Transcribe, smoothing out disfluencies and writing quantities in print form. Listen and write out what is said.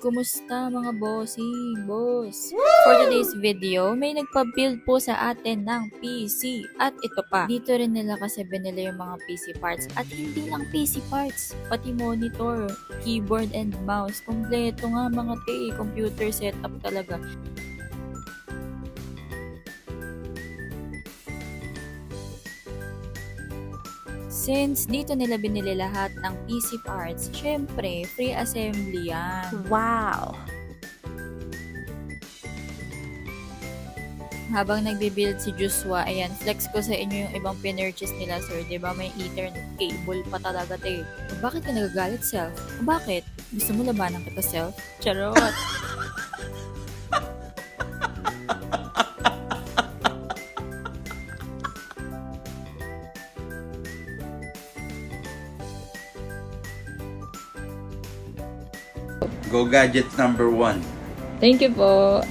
Kumusta mga bossing, boss? For today's video, may nagpa-build po sa atin ng PC. At ito pa, dito rin nila kasi binili yung mga PC parts. At hindi lang PC parts, pati monitor, keyboard and mouse. Kompleto nga mga computer setup talaga. Since dito nila binili lahat ng PC parts, syempre, free assembly yan. Wow! Habang nagbe-build si Joshua, ayan, flex ko sa inyo yung ibang pinurchase nila, sir. Diba may Ethernet cable pa talaga, te. Bakit ka nagagalit, self? Bakit? Gusto mo labanan kita, self? Charot! Go Gadgets number 1. Thank you po.